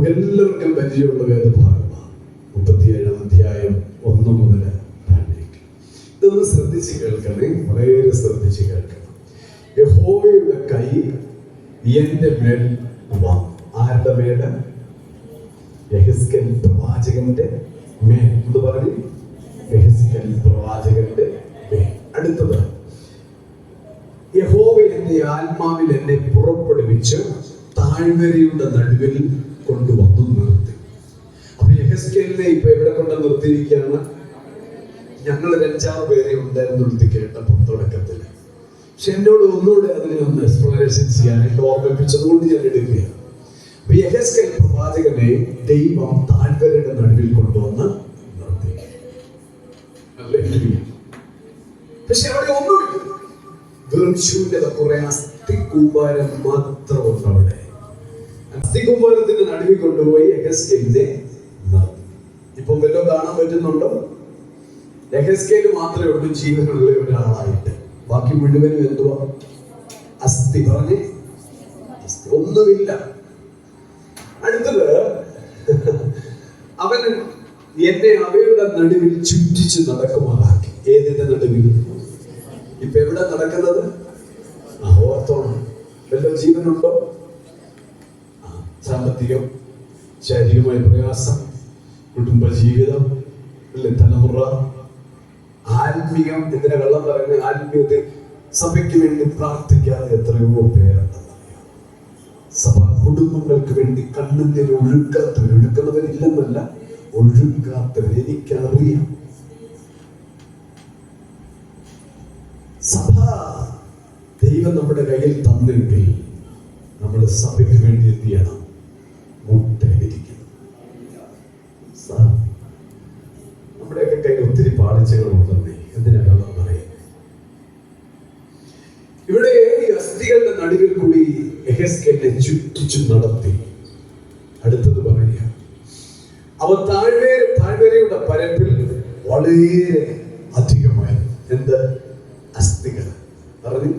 എല്ലാവർക്കും പരിചയമുള്ള വേദഭാഗമാണ് 37-ാം അധ്യായം 1 മുതൽ 2. ഇതൊന്ന് ശ്രദ്ധിച്ച് കേൾക്കണേ, വളരെ ശ്രദ്ധിച്ച് കേൾക്കണം. യഹോവയുടെ കൈ എന്റെ മേൽ വന്നു. ആരുടെ മേല്? യെഹെസ്കേൽ പ്രവാചകന്റെ മേൽ. എന്ന് പറഞ്ഞു, യെഹെസ്കേൽ പ്രവാചകന്റെ മേൽ. അടുത്തത്, യഹോവ എന്റെ ആത്മാവിൽ എന്നെ പുറപ്പെടുവിച്ച് താഴ്വരയുടെ നടുവിൽ കൊണ്ടുവന്നു നിർത്തി. അപ്പൊ യെഹെസ്കേലിനെ ഇപ്പൊ എവിടെ കൊണ്ട് നിർത്തിയിരിക്കുകയാണ്? ഞങ്ങൾ 5-6 പേരെ ഉണ്ടായിരുന്നുള്ളൂ കേട്ടപ്പോൾ തുടക്കത്തില്. പക്ഷെ എന്നോട് ഒന്നുകൂടെ അതിനെ ഒന്ന് എക്സ്പ്ലനേഷൻ ചെയ്യാനായിട്ട് ഓർമ്മിപ്പിച്ചതുകൊണ്ട് ഞാൻ എടുക്കുകയാണ്. അപ്പൊ യെഹെസ്കേൽ പ്രവാചകനെ ദൈവം താഴ്വരയുടെ നടുവിൽ കൊണ്ടുവന്ന് നിർത്തി. പക്ഷെ അവിടെ ഒന്നുമില്ല, വെറും ശൂന്യത, കുറെ അസ്ഥികൂമ്പാരം മാത്രമുണ്ട് അവിടെ. അസ്ഥികൂമ്പാരത്തിന്റെ നടുവിൽ കൊണ്ടുപോയി യെഹെസ്കേലിനെ നിർത്തി. ഇപ്പൊ വല്ലതും കാണാൻ പറ്റുന്നുണ്ടോ? യെഹെസ്കേൽ മാത്രമേ ഉള്ളൂ ജീവനുള്ള ഒരാളായിട്ട്. ബാക്കി മുഴുവനും എന്തുവാ? അസ്ഥി. പറഞ്ഞ് ഒന്നുമില്ല. അടുത്തത്, അവൻ എന്നെ അവയുടെ നടുവിൽ ചുറ്റിച്ച് നടക്കുമാറാക്കി. ഏതിന്റെ നടുവിൽ? ഇപ്പൊ എവിടെ നടക്കുന്നത്? ഓർത്തോണം. വല്ല ജീവനുണ്ടോ? സാമ്പത്തികം, ശാരീരികമായ പ്രയാസം, കുടുംബജീവിതം, അല്ലെ തലമുറ, ആത്മീയം. എന്തിനാ കള്ളം പറയുന്നത്? ആത്മീയത്തിൽ സഭയ്ക്ക് വേണ്ടി പ്രാർത്ഥിക്കാതെ എത്രയോ പേരുണ്ടെന്നറിയാം. സഭ കുടുംബങ്ങൾക്ക് വേണ്ടി കണ്ണുനീർ ഒഴുക്കുന്നവരില്ലെന്നല്ല, ഒഴുകാത്തവർ. എനിക്കറിയാം. സഭ ദൈവം നമ്മുടെ കയ്യിൽ തന്നെങ്കിൽ നമ്മൾ സഭയ്ക്ക് വേണ്ടി എന്ത് ചെയ്യണം? മുട്ടയിരിക്കണം. നമ്മുടെയൊക്കെ കയ്യിൽ ഒത്തിരി പാളിച്ചകളുണ്ടെന്നേ. എന്തിനാ കള്ളം പറയുന്നത്? ഇവിടെ ഈ അസ്ഥികളുടെ നടുവിൽ കൂടി യെഹെസ്കേലിനെ ചുറ്റിച്ചു നടത്തി. അടുത്തത് പറയുക, അവ താഴ്വരയുടെ പരപ്പിൽ വളരെ അധികമായി എന്ത്? അസ്ഥികൾ. പറഞ്ഞു,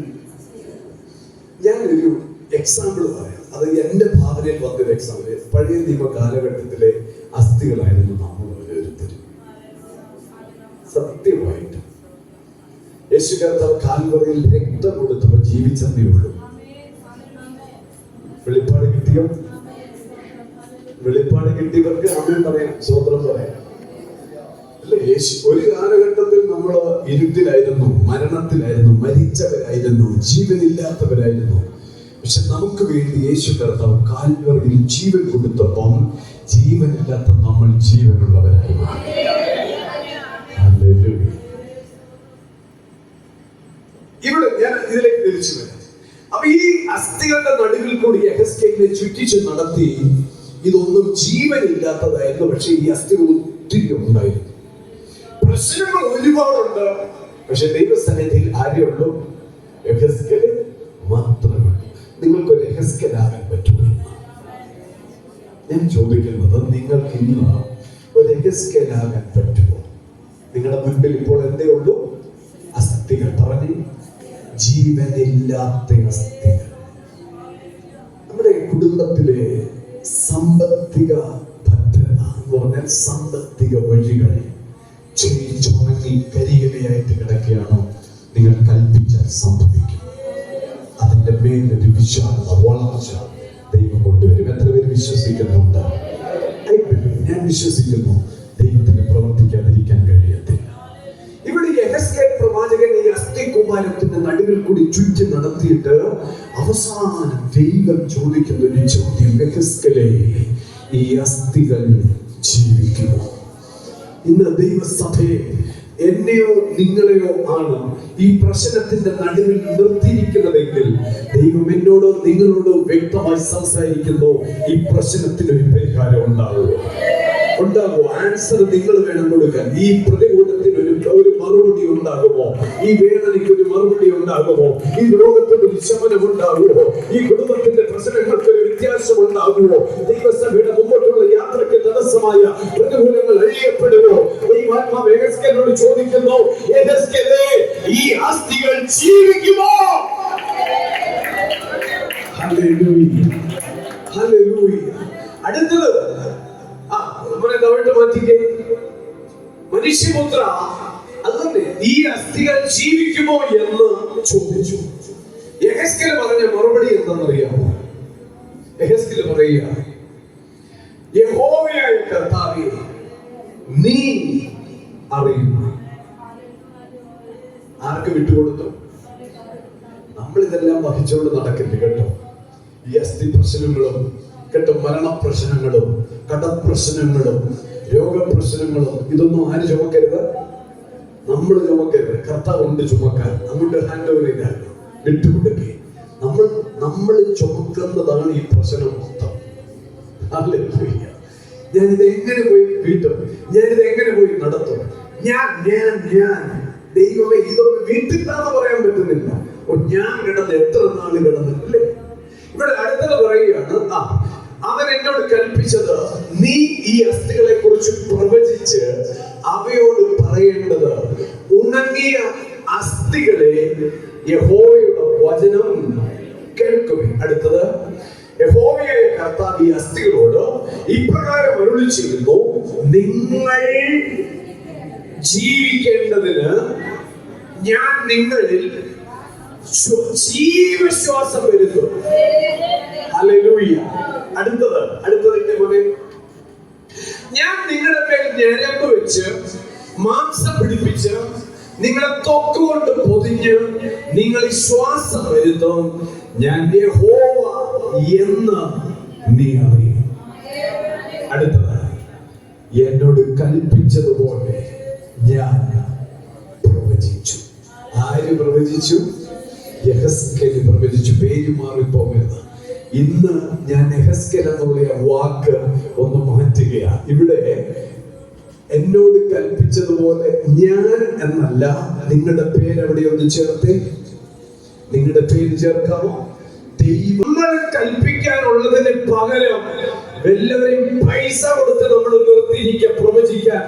ഞാനൊരു എക്സാമ്പിൾ പറയാം. അത് എന്റെ ഭാവനയിൽ വന്നൊരു എക്സാമ്പിൾ. പഴയ നിയമ കാലഘട്ടത്തിലെ അസ്ഥികളായിരുന്നു നമ്മൾ ഓരോരുത്തരും. സത്യമായിട്ട് യേശു കർത്താവ് കാൽവറിയിൽ രക്തം കൊടുത്തപ്പോൾ ജീവിച്ചെന്നേ ഉള്ളൂ. വെളിപ്പാട് കിട്ടിയവർക്ക് ആമേൻ പറയാം, സ്വതന്ത്രം പറയാം. അല്ലെ, യേശു ഒരു കാലഘട്ടത്തിൽ നമ്മൾ ഇരുട്ടിലായിരുന്നു, മരണത്തിലായിരുന്നു, മരിച്ചവരായിരുന്നു, ജീവനില്ലാത്തവരായിരുന്നു. പക്ഷെ നമുക്ക് വേണ്ടി യേശു കർത്താവ് കാൽവറിയിൽ ജീവൻ കൊടുത്തപ്പം ജീവനില്ലാത്ത നമ്മൾ ജീവനുള്ളവരായി മാറി. ഇവിടെ ഞാൻ ഇതിലേക്ക് തിരിച്ചു വരാം. അപ്പൊ ഈ അസ്ഥികളുടെ നടുവിൽ കൂടി യെഹെസ്കേലിനെ ചുറ്റിച്ച് നടത്തി. ഇതൊന്നും ജീവനില്ലാത്തതായിരുന്നു, പക്ഷെ ഈ അസ്ഥികൾ ഒത്തിരി ഉണ്ടായിരുന്നു. പ്രശ്നങ്ങൾ ഒരുപാടുണ്ട്. പക്ഷെ ദൈവസന്നിധിയിൽ ആരേ ഉള്ളൂ? യെഹെസ്കേൽ മാത്രമേ ഉള്ളൂ. നിങ്ങൾക്കൊരു യെഹെസ്കേലാകാൻ പറ്റുമോ? ഞാൻ ചോദിക്കുന്നത്, നിങ്ങൾക്ക് ഇന്ന് ഒരു യെഹെസ്കേലാകാൻ പറ്റുമോ? നിങ്ങളുടെ മുൻപിൽ ഇപ്പോൾ എന്തേ ഉള്ളൂ? അസ്ഥികൾ. പറഞ്ഞ്, ജീവനില്ലാത്ത അസ്ഥികൾ. നമ്മുടെ കുടുംബത്തിലെ സാമ്പത്തിക ഭദ്രത എന്ന് പറഞ്ഞാൽ സാമ്പത്തിക വഴികൾ ചുമങ്ങി കരിയിലയായിട്ട് കിടക്കുകയാണോ? നിങ്ങൾ കൽപ്പിച്ചാൽ സംഭവിക്കും. അതിന്റെ മേലൊരു വിശാലത, വളർച്ച ദൈവം കൊണ്ടുവരും. എത്ര പേര് വിശ്വസിക്കുന്നുണ്ട്? ഞാൻ വിശ്വസിക്കുന്നു. ദൈവത്തിന് പ്രവർത്തിക്കാതിരിക്കാൻ കഴിയത്തില്ല. ഇവിടെ യെഹെസ്കേൽ പ്രവാചകൻ ഈ അസ്ഥികൂമ്പാരത്തിന്റെ നടുവിൽ കൂടി ചുറ്റി നടത്തിയിട്ട് അവസാനം ദൈവം ചോദിക്കുന്ന ഒരു ചോദ്യം, യെഹെസ്കേലേ, ഈ അസ്ഥികൾ ജീവിക്കുമോ? ഇന്ന് ദൈവസഭയെ എന്നെയോ നിങ്ങളെയോ ആണ് ഈ പ്രശ്നത്തിന്റെ നടുവിൽ നിർത്തിയിരിക്കുന്നതെങ്കിൽ ദൈവം എന്നോടോ നിങ്ങളോടോ വ്യക്തമായി സംസാരിക്കുന്നു. ഈ പ്രശ്നത്തിനൊരു പരിഹാരം ഉണ്ടാകുമോ? ആൻസർ നിങ്ങൾ വേണം കൊടുക്കാൻ. ഈ പ്രതികൂലത്തിന് ഒരു മറുപടി ഉണ്ടാകുമോ? ഈ വേദനയ്ക്ക് ഒരു മറുപടി ഉണ്ടാകുമോ? ഈ രോഗത്തിന് ഒരു ശമനം ഉണ്ടാകുമോ? ഈ കുടുംബത്തിന്റെ പ്രശ്നങ്ങൾക്ക് ഒരു വ്യത്യാസം ഉണ്ടാകുമോ? ദൈവസഭയുടെ മുമ്പോട്ടുള്ള യാത്രയ്ക്ക് തടസ്സമായ പ്രതികൂലങ്ങൾ അഴിയപ്പെടുമോ? ദൈവാത്മാവ് യെഹെസ്കേലിനോട് ചോദിക്കുന്നു, യെഹെസ്കേലേ, ഈ അസ്ഥികൾ ജീവിക്കുമോ? Hallelujah, hallelujah. അടുത്തത് നമ്മളെ കവിട്ട് മാറ്റിക്കേ. മനുഷ്യപുത്ര, അതുകൊണ്ട് ഈ അസ്ഥികൾ ജീവിക്കുമോ എന്ന് ചോദിച്ചു. യെഹെസ്കേൽ പറഞ്ഞ മറുപടി എന്താണെന്നറിയാമോ? യെഹെസ്കേൽ പറയുക, യഹോവയായ കർത്താവേ, നീ അറിയുന്നു. ആർക്ക് വിട്ടുകൊടുത്തു? നമ്മൾ ഇതെല്ലാം വഹിച്ചുകൊണ്ട് നടക്കില്ല കേട്ടോ. ഈ അസ്ഥി പ്രശ്നങ്ങളും കേട്ടോ, മരണപ്രശ്നങ്ങളും കടപ്രശ്നങ്ങളും രോഗപ്രശ്നങ്ങളും ഇതൊന്നും ആര് ചുമക്കരുത്? നമ്മൾ ചുമക്കരുത്. കർത്താവ് ഉണ്ട് ചുമക്കാൻ. അങ്ങോട്ട് ഹാൻഡ് ഓവർ ചെയ്താൽ വിട്ടുകൊടുക്കേ. നമ്മൾ ചുമക്കുന്നതാണ് ഈ പ്രശ്നം മൊത്തം. ഞാനിത് എങ്ങനെ പോയി വീട്ടും? ഞാനിത് എങ്ങനെ പോയി നടത്തും? ഞാൻ ദൈവമേ, ഇതൊന്നും വീട്ടിലാന്ന് പറയാൻ പറ്റുന്നില്ല. ഞാൻ കിടന്ന് എത്ര നാള് കിടന്നില്ലേ? ഇവിടെ അടുത്തത് പറയുകയാണ്, അവൻ എന്നോട് കൽപ്പിച്ചത്, നീ ഈ അസ്ഥികളെ കുറിച്ച് പ്രവചിച്ച് അവയോട് പറയേണ്ടത്, ഉണങ്ങിയ അസ്ഥികളെ യഹോവയുടെ വചനം കേൾക്കുമേ. അടുത്തത്, യഹോവയായ കർത്താവ് ഈ അസ്ഥികളോട് ഇപ്രകാരം അരുളി ചെയ്യുന്നു, നിങ്ങൾ ജീവിക്കേണ്ടതിന് ഞാൻ നിങ്ങളിൽ ജീവശ്വാസം വരുത്തും. ഹല്ലേലൂയ. അടുത്തതിന്റെ പോലെ, ഞാൻ നിങ്ങളുടെ മേൽ ഞരമ്പ് വെച്ച് മാംസം പിടിപ്പിച്ച് നിങ്ങളെ തൊക്കുകൊണ്ട് പൊതിഞ്ഞ് നിങ്ങളിൽ ശ്വാസം വരുത്തും. ഞാൻ യഹോവ എന്ന് നീ അറിയും. അടുത്തത്, എന്നോട് കൽപ്പിച്ചതുപോലെ ഞാൻ പ്രവചിച്ചു. ആര് പ്രവചിച്ചു? യെഹെസ്കേൽ പ്രവചിച്ചു. പേര് മാറിപ്പോകരുത്. ഇന്ന് ഞാൻ യെഹെസ്കേൽ എന്നുള്ള വാക്ക് ഒന്ന് മാറ്റുകയാണ്. ഇവിടെ എന്നോട് കൽപ്പിച്ചതുപോലെ ഞാൻ എന്നല്ല, നിങ്ങളുടെ പേര് എവിടെ ഒന്ന് ചേർത്തേ. നിങ്ങളുടെ പേര് ചേർക്കാമോ? ദൈവങ്ങൾ കൽപ്പിക്കാനുള്ളതിന് പകരം എല്ലാവരെയും പൈസ കൊടുത്ത് നമ്മൾ നിർത്തിയിരിക്കുക പ്രവചിക്കാൻ.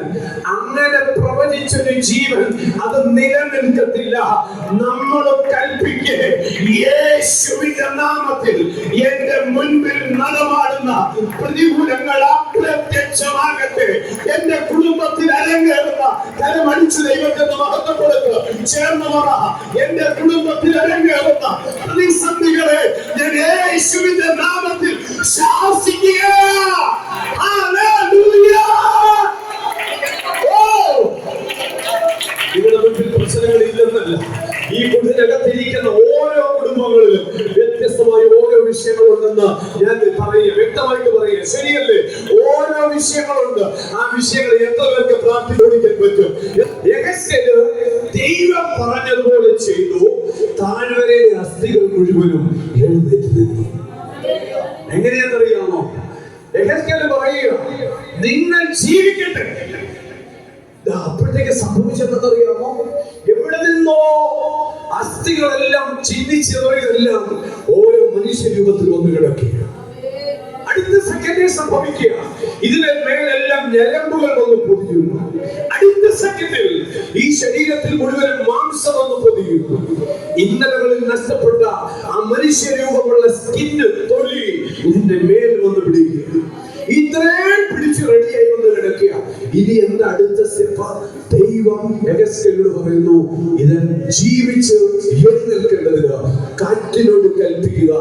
അങ്ങനെ പ്രവചിച്ചൊരു ജീവൻ അത് നിലനിൽക്കത്തില്ല. നമ്മൾ കൽപ്പിക്കേ, യേശുവിന്റെ നാമത്തിൽ എന്റെ മുൻപിൽ നടമാടുന്ന പ്രതികൂലങ്ങൾ അപ്രത്യക്ഷമാകട്ടെ. എന്റെ കുടുംബത്തിൽ അരങ്ങേറുന്ന കരമടിച്ച് ദൈവത്തിന് മഹത്വപ്പെടുത്ത് ചേർന്ന് പറ. എന്റെ കുടുംബത്തിൽ അരങ്ങേറുന്ന പ്രതിസന്ധികളെ ഞാൻ യേശുവിന്റെ നാമത്തിൽ ശാസിക്കുക. നിങ്ങളുടെ മുൻപിൽ പ്രശ്നങ്ങളില്ലെന്നല്ല, ഈ കുടിനകത്തിരിക്കുന്ന ഓരോ കുടുംബങ്ങളിലും വ്യത്യസ്തമായ ഓരോ വിഷയങ്ങളുണ്ടെന്ന് ഞാൻ വ്യക്തമായിട്ട് പറയുക. ശരിയല്ലേ? ഓരോ വിഷയങ്ങളുണ്ട്. ആ വിഷയങ്ങൾ എത്ര പേർക്ക് പ്രാർത്ഥിക്കാൻ പറ്റും? യെഹെസ്കേൽ ദൈവം പറഞ്ഞതുപോലെ ചെയ്തു. താഴ്വരയിലെ അസ്ഥികൾ മുഴുവനും എഴുന്നേറ്റ് നിന്നു. എങ്ങനെയാണെന്നറിയാമോ? യെഹെസ്കേൽ പറയുക, നിങ്ങൾ ജീവിക്കട്ടെ. അപ്പോഴത്തേക്ക് സംഭവിച്ചെന്നറിയാമോ? എവിടെ നിന്നോ അസ്ഥികളെല്ലാം ചിന്തിച്ചെല്ലാം ഓരോ മനുഷ്യ രൂപത്തിൽ വന്നു കിടക്കുക. അടുത്ത സെക്കൻഡിൽ സംഭവിക്കുക, ഇതിന്റെ മേലെല്ലാം ഞരമ്പുകൾ വന്ന് പൊതിയുന്നു. അടുത്ത സെക്കൻഡിൽ ഈ ശരീരത്തിൽ മുഴുവൻ മാംസം വന്ന് പൊതിയുന്നു. ഇന്നലകളിൽ നഷ്ടപ്പെട്ട ആ മനുഷ്യ രൂപമുള്ള സ്കിന്ന്, തൊലി ഇതിന്റെ മേൽ വന്ന് പിടിക്കുക. ഇത്രയും പിടിച്ച് റെഡിയായി വന്ന് കിടക്കുക. ഇനി എന്താ അടുത്ത സ്റ്റെപ്പ്? ദൈവം യെഹെസ്കേലിനോട് പറയുന്നു, ഇതൻ ജീവിച്ച് എഴുന്നേൽക്കേണ്ടതിന് കാറ്റിനോട് കൽപ്പിക്കുക,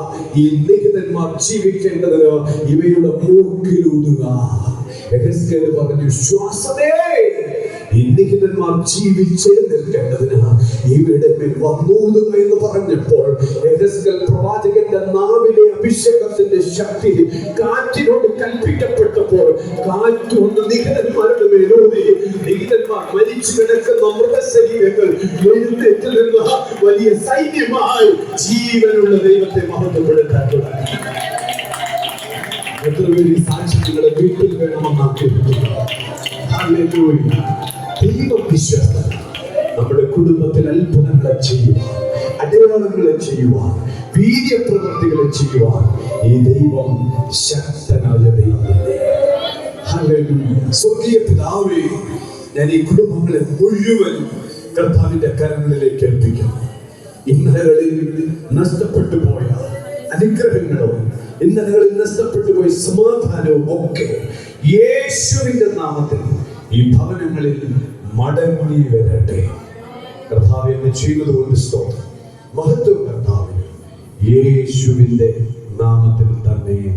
ഈ നിഹിതന്മാർ ജീവിക്കേണ്ടതിന് ഇവയുടെ മൂക്കിലൂതുക. യെഹെസ്കേൽ പറഞ്ഞു, ശ്വാസമേ, ഈ നിഹിതന്മാർ ജീവിച്ചെഴുന്നേൽക്കേണ്ടതിന് ഇവയുടെ മേൽ വന്നൂതുക എന്ന് പറഞ്ഞപ്പോൾ യെഹെസ്കേൽ പ്രവാചകന്റെ നാവിലെ അഭിഷേകത്തിന്റെ ശക്തി കാറ്റിനോട് കൽപ്പിക്കപ്പെട്ടപ്പോൾ കാറ്റ് കൊണ്ട് നിഹിതന്മാരുടെ മേലൂതി. നിഹിതന്മാർ മരിച്ചു കിടക്കുന്ന മൃതശരീരങ്ങൾ എഴുന്നേറ്റ് നിന്ന് വലിയ സൈന്യമായി ജീവനുള്ള ദൈവത്തെ മഹത്വപ്പെടുത്താൻ തുടങ്ങി. എത്ര പേര് സാക്ഷി നിങ്ങളുടെ വീട്ടിൽ വേണമെന്നാക്കി ദൈവവിശ്വാസം നമ്മുടെ കുടുംബത്തിൽ അത്ഭുതങ്ങളെ ചെയ്യുവാൻ, അടയാളങ്ങളെ ചെയ്യുവാൻ, വീര്യപ്രവൃത്തികളെ ചെയ്യുവാൻ ഈ ദൈവം ശക്തനായ ദൈവം തന്നെ. സ്വർഗീയ പിതാവേ, ഞാൻ ഈ കുടുംബങ്ങളെ മുഴുവൻ കർത്താവിന്റെ കരങ്ങളിലേക്ക് ഏൽപ്പിക്കുന്നു. ഇന്നലകളിൽ നഷ്ടപ്പെട്ടു പോയ അനുഗ്രഹങ്ങളും ഇന്നലകളിൽ നഷ്ടപ്പെട്ടു പോയ സമാധാനവും ഒക്കെ യേശുവിന്റെ നാമത്തിൽ ഈ ഭവനങ്ങളിൽ മടങ്ങി വരട്ടെ. കർത്താവേ, എന്നെ ചെയ്യുന്നതുകൊണ്ട് സ്തോത്രം. മഹത്വം കർത്താവിന് യേശുവിന്റെ നാമത്തിൽ തന്നെ.